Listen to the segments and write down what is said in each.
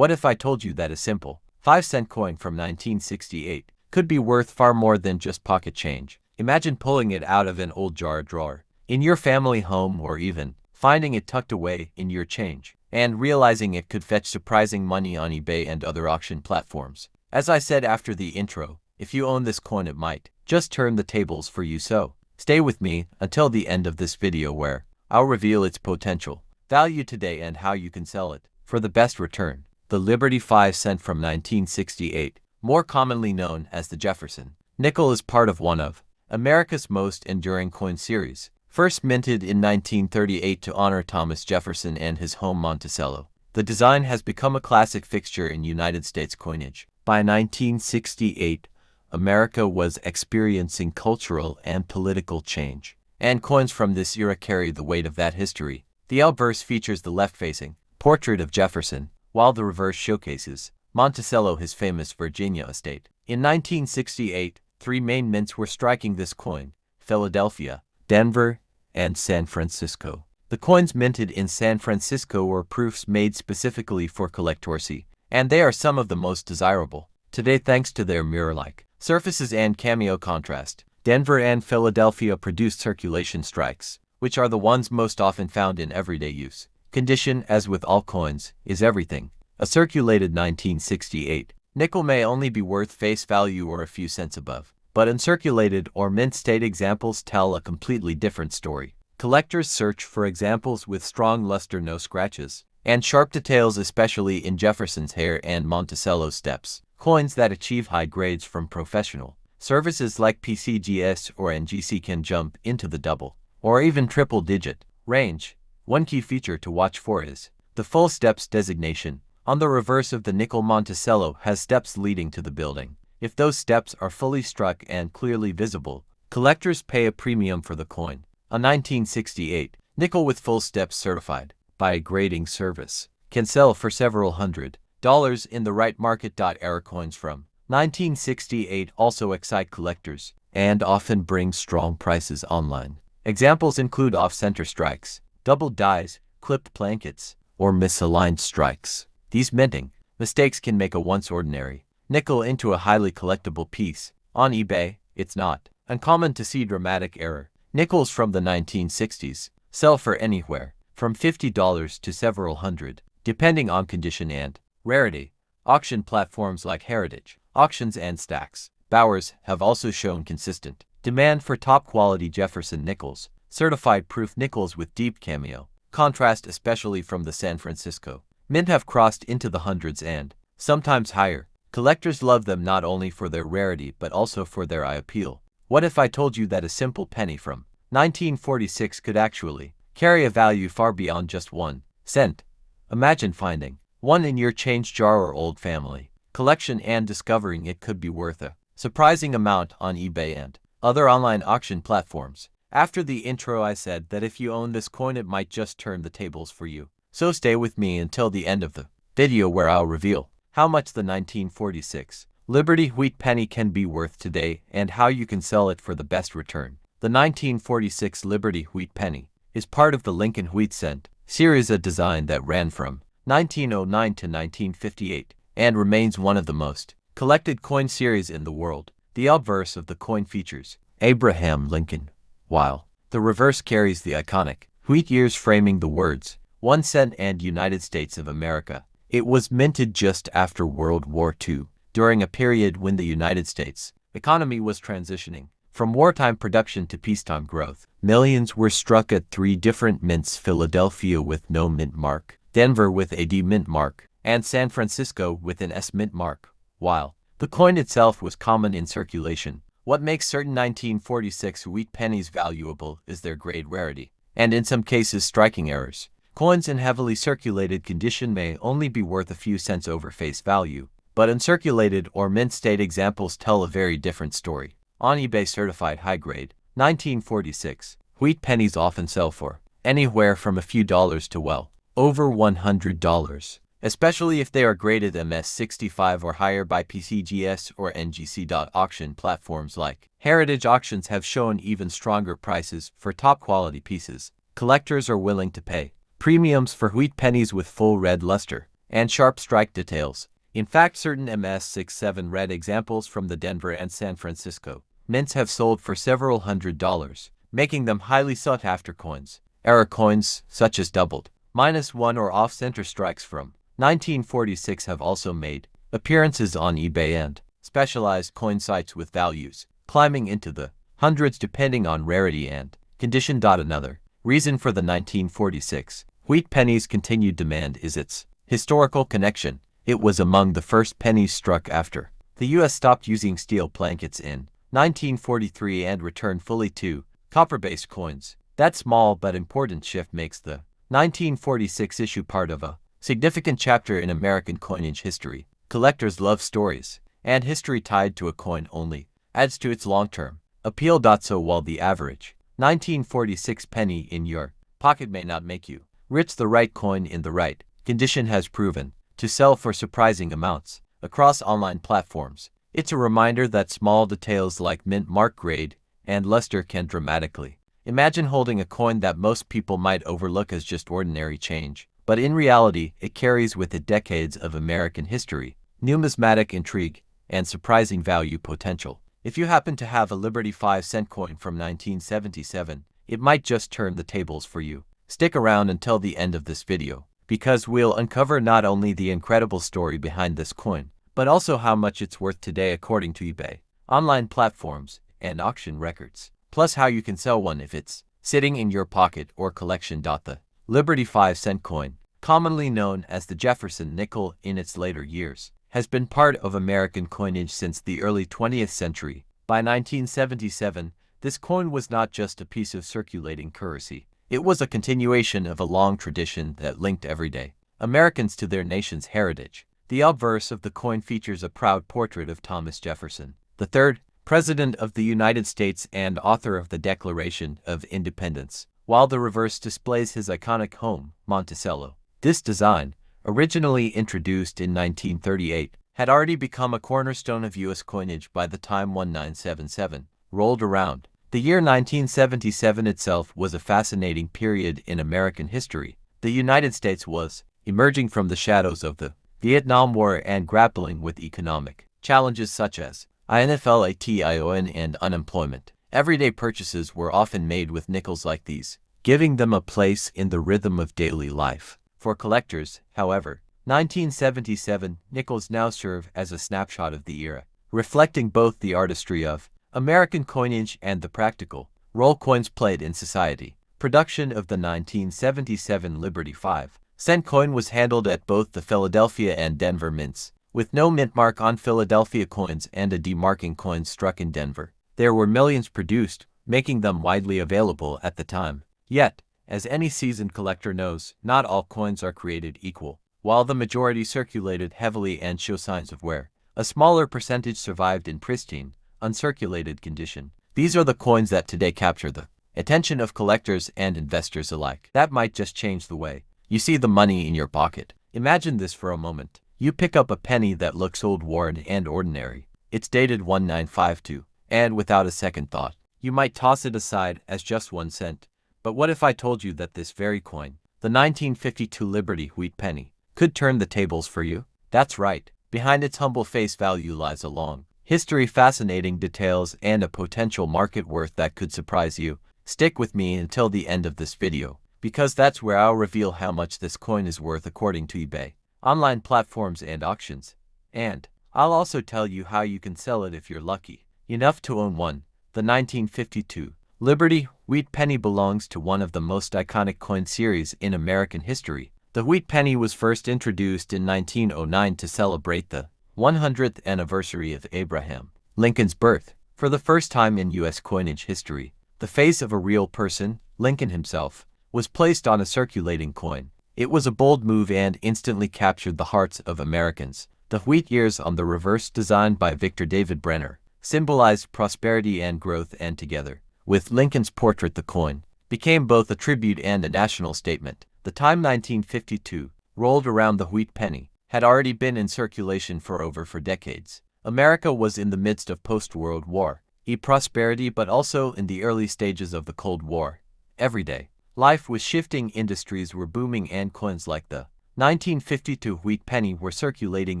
What if I told you that a simple 5-cent coin from 1968 could be worth far more than just pocket change? Imagine pulling it out of an old jar drawer in your family home, or even finding it tucked away in your change and realizing it could fetch surprising money on eBay and other auction platforms. As I said after the intro, if you own this coin, it might just turn the tables for you. So stay with me until the end of this video, where I'll reveal its potential value today and how you can sell it for the best return. The Liberty 5 cent from 1968, more commonly known as the Jefferson nickel, is part of one of America's most enduring coin series. First minted in 1938 to honor Thomas Jefferson and his home Monticello, the design has become a classic fixture in United States coinage. By 1968, America was experiencing cultural and political change, and coins from this era carry the weight of that history. The obverse features the left-facing portrait of Jefferson, while the reverse showcases Monticello, his famous Virginia estate. In 1968, three main mints were striking this coin: Philadelphia, Denver, and San Francisco. The coins minted in San Francisco were proofs made specifically for collectorcy, and they are some of the most desirable today thanks to their mirror-like surfaces and cameo contrast. Denver and Philadelphia produced circulation strikes, which are the ones most often found in everyday use. Condition, as with all coins, is everything. A circulated 1968 nickel may only be worth face value or a few cents above, but uncirculated or mint state examples tell a completely different story. Collectors search for examples with strong luster, no scratches, and sharp details, especially in Jefferson's hair and Monticello's steps. Coins that achieve high grades from professional services like PCGS or NGC can jump into the double or even triple digit range. One key feature to watch for is the full steps designation. On the reverse of the nickel, Monticello has steps leading to the building. If those steps are fully struck and clearly visible, collectors pay a premium for the coin. A 1968 nickel with full steps certified by a grading service can sell for several $100s in the right market. Era coins from 1968 also excite collectors and often bring strong prices online. Examples include off-center strikes, double dies, clipped blankets, or misaligned strikes. These minting mistakes can make a once ordinary nickel into a highly collectible piece. On eBay, it's not uncommon to see dramatic error nickels from the 1960s sell for anywhere from $50 to several hundred, depending on condition and rarity. Auction platforms like Heritage Auctions and Stacks Bowers have also shown consistent demand for top-quality Jefferson nickels, certified proof nickels with deep cameo contrast, especially from the San Francisco mint, have crossed into the hundreds and sometimes higher. Collectors love them not only for their rarity but also for their eye appeal. What if I told you that a simple penny from 1946 could actually carry a value far beyond just 1 cent? Imagine finding one in your change jar or old family collection and discovering it could be worth a surprising amount on eBay and other online auction platforms. After the intro, I said that if you own this coin, it might just turn the tables for you. So stay with me until the end of the video, where I'll reveal how much the 1946 Liberty Wheat Penny can be worth today and how you can sell it for the best return. The 1946 Liberty Wheat Penny is part of the Lincoln Wheat Cent series, a design that ran from 1909 to 1958 and remains one of the most collected coin series in the world. The obverse of the coin features Abraham Lincoln, while the reverse carries the iconic wheat years, framing the words 1 cent and United States of America. It was minted just after World War II, during a period when the United States economy was transitioning from wartime production to peacetime growth. Millions were struck at 3 different mints: Philadelphia with no mint mark, Denver with a D mint mark, and San Francisco with an S mint mark. While the coin itself was common in circulation, what makes certain 1946 wheat pennies valuable is their grade rarity, and in some cases striking errors. Coins in heavily circulated condition may only be worth a few cents over face value, but uncirculated or mint state examples tell a very different story. On eBay, certified high-grade 1946 wheat pennies often sell for anywhere from a few dollars to well over $100, especially if they are graded MS65 or higher by PCGS or NGC. Auction platforms like Heritage Auctions have shown even stronger prices for top-quality pieces. Collectors are willing to pay premiums for wheat pennies with full red luster and sharp strike details. In fact, certain MS-67 red examples from the Denver and San Francisco mints have sold for several $100s, making them highly sought-after coins. Error coins, such as doubled, -1 or off-center strikes from 1946 have also made appearances on eBay and specialized coin sites with values climbing into the hundreds depending on rarity and condition. Another reason for the 1946 wheat penny's continued demand is its historical connection. It was among the first pennies struck after the U.S. stopped using steel plankets in 1943 and returned fully to copper-based coins. That small but important shift makes the 1946 issue part of a significant chapter in American coinage history. Collectors love stories, and history tied to a coin only adds to its long-term appeal. So while the average 1946 penny in your pocket may not make you rich, the right coin in the right condition has proven to sell for surprising amounts across online platforms. It's a reminder that small details like mint mark, grade, and luster can dramatically imagine holding a coin that most people might overlook as just ordinary change, but in reality, it carries with it decades of American history, numismatic intrigue, and surprising value potential. If you happen to have a Liberty 5-cent coin from 1977, it might just turn the tables for you. Stick around until the end of this video, because we'll uncover not only the incredible story behind this coin, but also how much it's worth today according to eBay, online platforms, and auction records, plus how you can sell one if it's sitting in your pocket or collection. The Liberty 5-cent coin, commonly known as the Jefferson nickel in its later years, has been part of American coinage since the early 20th century. By 1977, this coin was not just a piece of circulating currency. It was a continuation of a long tradition that linked everyday Americans to their nation's heritage. The obverse of the coin features a proud portrait of Thomas Jefferson, the third President of the United States and author of the Declaration of Independence, while the reverse displays his iconic home, Monticello. This design, originally introduced in 1938, had already become a cornerstone of U.S. coinage by the time 1977 rolled around. The year 1977 itself was a fascinating period in American history. The United States was emerging from the shadows of the Vietnam War and grappling with economic challenges such as inflation and unemployment. Everyday purchases were often made with nickels like these, giving them a place in the rhythm of daily life. For collectors, however, 1977 nickels now serve as a snapshot of the era, reflecting both the artistry of American coinage and the practical role coins played in society. Production of the 1977 Liberty 5-cent coin was handled at both the Philadelphia and Denver mints, with no mint mark on Philadelphia coins and a demarking coin struck in Denver. There were millions produced, making them widely available at the time. Yet, as any seasoned collector knows, not all coins are created equal. While the majority circulated heavily and show signs of wear, a smaller percentage survived in pristine, uncirculated condition. These are the coins that today capture the attention of collectors and investors alike. That might just change the way you see the money in your pocket. Imagine this for a moment. You pick up a penny that looks old, worn, and ordinary. It's dated 1952, and without a second thought, you might toss it aside as just 1 cent. But what if I told you that this very coin, the 1952 Liberty wheat penny, could turn the tables for you? That's right. Behind its humble face value lies a long history, fascinating details, and a potential market worth that could surprise you. Stick with me until the end of this video, because that's where I'll reveal how much this coin is worth according to eBay, online platforms, and auctions. And I'll also tell you how you can sell it if you're lucky enough to own one. The 1952 Liberty wheat penny belongs to one of the most iconic coin series in American history. The wheat penny was first introduced in 1909 to celebrate the 100th anniversary of Abraham Lincoln's birth. For the first time in U.S. coinage history, the face of a real person, Lincoln himself, was placed on a circulating coin. It was a bold move and instantly captured the hearts of Americans. The wheat ears on the reverse, designed by Victor David Brenner, symbolized prosperity and growth, and together with Lincoln's portrait, the coin became both a tribute and a national statement. The time 1952 rolled around, the wheat penny had already been in circulation for decades. America was in the midst of post-World War prosperity, but also in the early stages of the Cold War. Everyday life was shifting, industries were booming, and coins like the 1952 wheat penny were circulating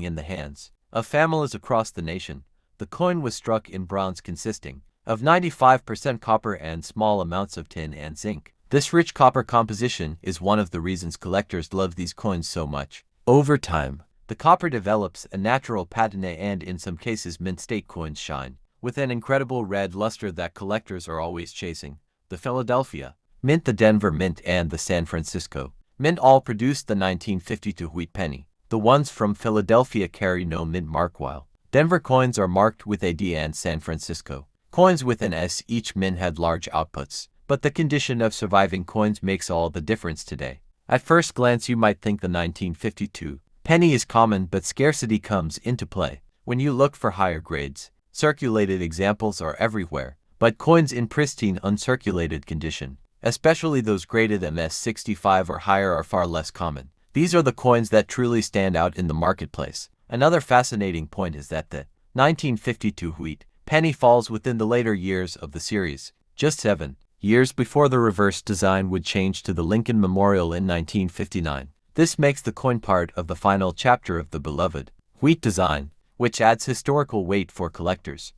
in the hands of families across the nation. The coin was struck in bronze consisting of 95% copper and small amounts of tin and zinc. This rich copper composition is one of the reasons collectors love these coins so much. Over time, the copper develops a natural patina and in some cases mint state coins shine with an incredible red luster that collectors are always chasing. The Philadelphia Mint, the Denver Mint, and the San Francisco Mint all produced the 1952 wheat penny. The ones from Philadelphia carry no mint mark while Denver coins are marked with a D and San Francisco coins with an S. Each mint had large outputs, but the condition of surviving coins makes all the difference today. At first glance you might think the 1952 penny is common, but scarcity comes into play. When you look for higher grades, circulated examples are everywhere, but coins in pristine uncirculated condition, especially those graded MS65 or higher, are far less common. These are the coins that truly stand out in the marketplace. Another fascinating point is that the 1952 wheat penny falls within the later years of the series, just 7 years before the reverse design would change to the Lincoln Memorial in 1959. This makes the coin part of the final chapter of the beloved wheat design, which adds historical weight for collectors.